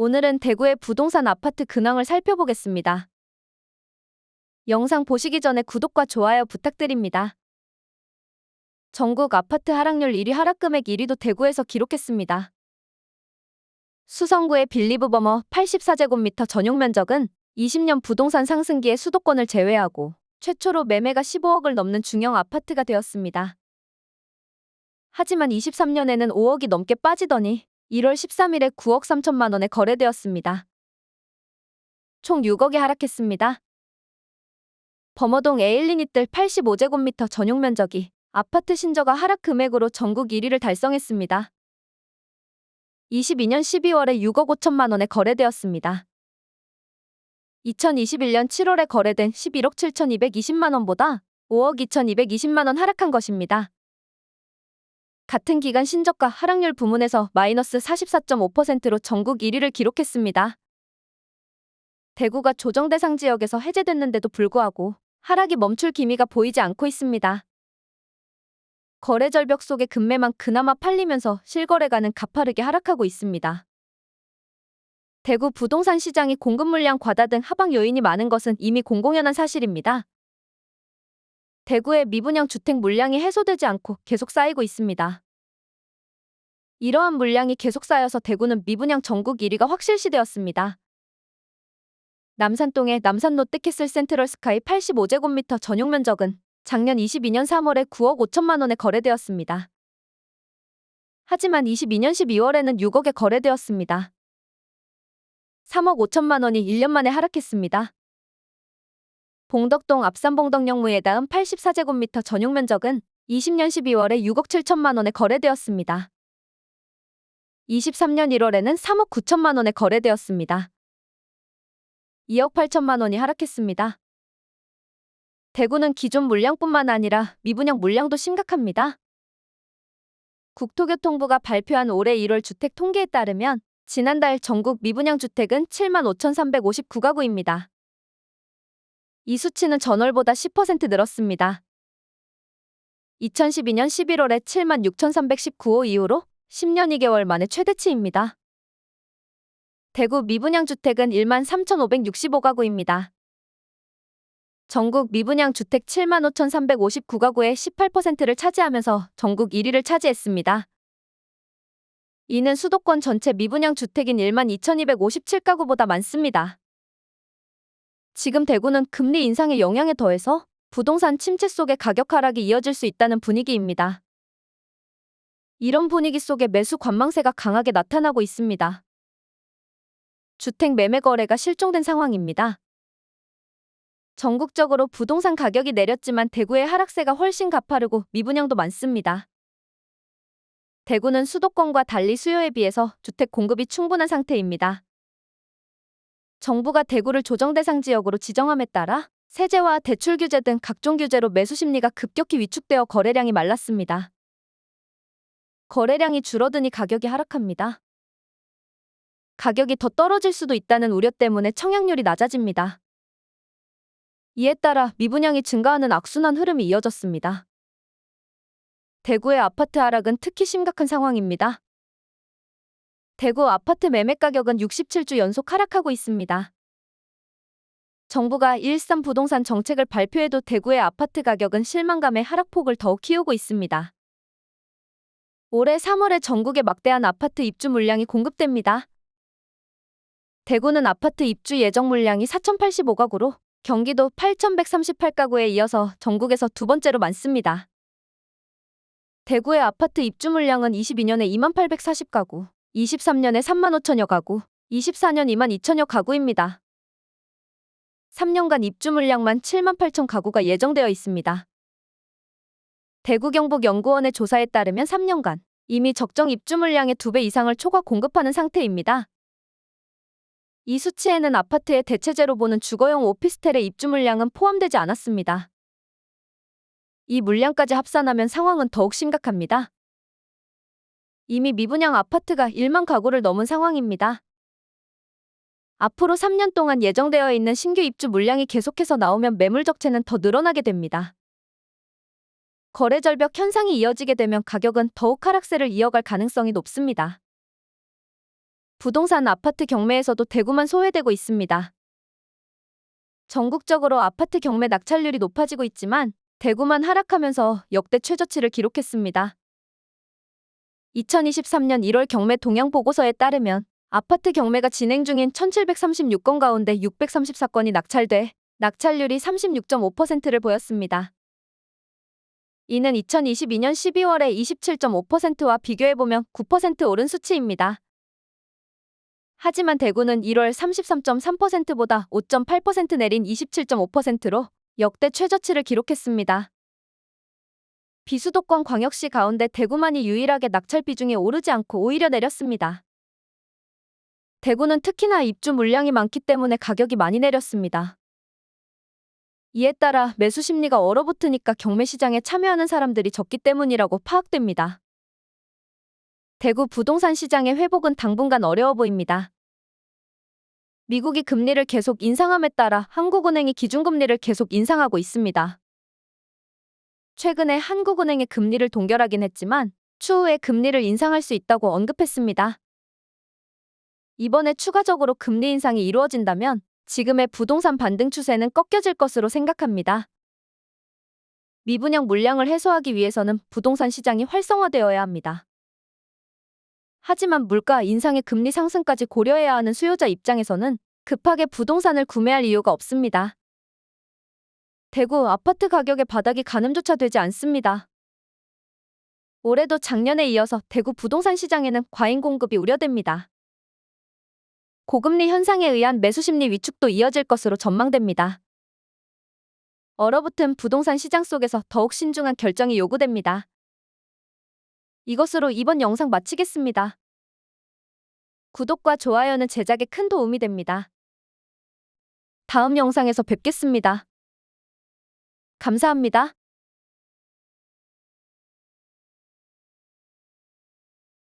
오늘은 대구의 부동산 아파트 근황을 살펴보겠습니다. 영상 보시기 전에 구독과 좋아요 부탁드립니다. 전국 아파트 하락률 1위, 하락금액 1위도 대구에서 기록했습니다. 수성구의 빌리브버머 84제곱미터 전용 면적은 20년 부동산 상승기에 수도권을 제외하고 최초로 매매가 15억을 넘는 중형 아파트가 되었습니다. 하지만 23년에는 5억이 넘게 빠지더니 1월 13일에 9억 3천만 원에 거래되었습니다. 총 6억에 하락했습니다. 범어동 에일리니뜰 85제곱미터 전용 면적이 아파트 신저가 하락 금액으로 전국 1위를 달성했습니다. 22년 12월에 6억 5천만 원에 거래되었습니다. 2021년 7월에 거래된 11억 7,220만 원보다 5억 2,220만 원 하락한 것입니다. 같은 기간 신저가 하락률 부문에서 마이너스 44.5%로 전국 1위를 기록했습니다. 대구가 조정 대상 지역에서 해제됐는데도 불구하고 하락이 멈출 기미가 보이지 않고 있습니다. 거래 절벽 속에 급매만 그나마 팔리면서 실거래가는 가파르게 하락하고 있습니다. 대구 부동산 시장이 공급 물량 과다 등 하방 요인이 많은 것은 이미 공공연한 사실입니다. 대구의 미분양 주택 물량이 해소되지 않고 계속 쌓이고 있습니다. 이러한 물량이 계속 쌓여서 대구는 미분양 전국 1위가 확실시되었습니다. 남산동의 남산 롯데캐슬 센트럴 스카이 85제곱미터 전용 면적은 작년 22년 3월에 9억 5천만 원에 거래되었습니다. 하지만 22년 12월에는 6억에 거래되었습니다. 3억 5천만 원이 1년 만에 하락했습니다. 봉덕동 앞산봉덕역무에 닿은 84제곱미터 전용 면적은 20년 12월에 6억 7천만 원에 거래되었습니다. 23년 1월에는 3억 9천만 원에 거래되었습니다. 2억 8천만 원이 하락했습니다. 대구는 기존 물량뿐만 아니라 미분양 물량도 심각합니다. 국토교통부가 발표한 올해 1월 주택 통계에 따르면 지난달 전국 미분양 주택은 7만 5,359가구입니다. 이 수치는 전월보다 10% 늘었습니다. 2012년 11월에 7만 6,319호 이후로 10년 2개월 만에 최대치입니다. 대구 미분양 주택은 1만 3,565가구입니다. 전국 미분양 주택 7만 5,359가구의 18%를 차지하면서 전국 1위를 차지했습니다. 이는 수도권 전체 미분양 주택인 1만 2,257가구보다 많습니다. 지금 대구는 금리 인상의 영향에 더해서 부동산 침체 속에 가격 하락이 이어질 수 있다는 분위기입니다. 이런 분위기 속에 매수 관망세가 강하게 나타나고 있습니다. 주택 매매 거래가 실종된 상황입니다. 전국적으로 부동산 가격이 내렸지만 대구의 하락세가 훨씬 가파르고 미분양도 많습니다. 대구는 수도권과 달리 수요에 비해서 주택 공급이 충분한 상태입니다. 정부가 대구를 조정 대상 지역으로 지정함에 따라 세제와 대출 규제 등 각종 규제로 매수 심리가 급격히 위축되어 거래량이 말랐습니다. 거래량이 줄어드니 가격이 하락합니다. 가격이 더 떨어질 수도 있다는 우려 때문에 청약률이 낮아집니다. 이에 따라 미분양이 증가하는 악순환 흐름이 이어졌습니다. 대구의 아파트 하락은 특히 심각한 상황입니다. 대구 아파트 매매 가격은 67주 연속 하락하고 있습니다. 정부가 1.3 부동산 정책을 발표해도 대구의 아파트 가격은 실망감의 하락폭을 더욱 키우고 있습니다. 올해 3월에 전국에 막대한 아파트 입주 물량이 공급됩니다. 대구는 아파트 입주 예정 물량이 4,085가구로 경기도 8,138가구에 이어서 전국에서 두 번째로 많습니다. 대구의 아파트 입주 물량은 22년에 2840가구, 23년에 3만 5천여 가구, 24년 2만 2천여 가구입니다. 3년간 입주 물량만 7만 8천 가구가 예정되어 있습니다. 대구경북연구원의 조사에 따르면 3년간 이미 적정 입주 물량의 2배 이상을 초과 공급하는 상태입니다. 이 수치에는 아파트의 대체제로 보는 주거용 오피스텔의 입주 물량은 포함되지 않았습니다. 이 물량까지 합산하면 상황은 더욱 심각합니다. 이미 미분양 아파트가 1만 가구를 넘은 상황입니다. 앞으로 3년 동안 예정되어 있는 신규 입주 물량이 계속해서 나오면 매물 적체는 더 늘어나게 됩니다. 거래 절벽 현상이 이어지게 되면 가격은 더욱 하락세를 이어갈 가능성이 높습니다. 부동산 아파트 경매에서도 대구만 소외되고 있습니다. 전국적으로 아파트 경매 낙찰률이 높아지고 있지만 대구만 하락하면서 역대 최저치를 기록했습니다. 2023년 1월 경매 동향 보고서에 따르면 아파트 경매가 진행 중인 1736건 가운데 634건이 낙찰돼 낙찰률이 36.5%를 보였습니다. 이는 2022년 12월의 27.5%와 비교해보면 9% 오른 수치입니다. 하지만 대구는 1월 33.3%보다 5.8% 내린 27.5%로 역대 최저치를 기록했습니다. 비수도권 광역시 가운데 대구만이 유일하게 낙찰 비중이 오르지 않고 오히려 내렸습니다. 대구는 특히나 입주 물량이 많기 때문에 가격이 많이 내렸습니다. 이에 따라 매수 심리가 얼어붙으니까 경매 시장에 참여하는 사람들이 적기 때문이라고 파악됩니다. 대구 부동산 시장의 회복은 당분간 어려워 보입니다. 미국이 금리를 계속 인상함에 따라 한국은행이 기준금리를 계속 인상하고 있습니다. 최근에 한국은행이 금리를 동결하긴 했지만 추후에 금리를 인상할 수 있다고 언급했습니다. 이번에 추가적으로 금리 인상이 이루어진다면 지금의 부동산 반등 추세는 꺾여질 것으로 생각합니다. 미분양 물량을 해소하기 위해서는 부동산 시장이 활성화되어야 합니다. 하지만 물가 인상의 금리 상승까지 고려해야 하는 수요자 입장에서는 급하게 부동산을 구매할 이유가 없습니다. 대구 아파트 가격의 바닥이 가늠조차 되지 않습니다. 올해도 작년에 이어서 대구 부동산 시장에는 과잉 공급이 우려됩니다. 고금리 현상에 의한 매수 심리 위축도 이어질 것으로 전망됩니다. 얼어붙은 부동산 시장 속에서 더욱 신중한 결정이 요구됩니다. 이것으로 이번 영상 마치겠습니다. 구독과 좋아요는 제작에 큰 도움이 됩니다. 다음 영상에서 뵙겠습니다. 감사합니다.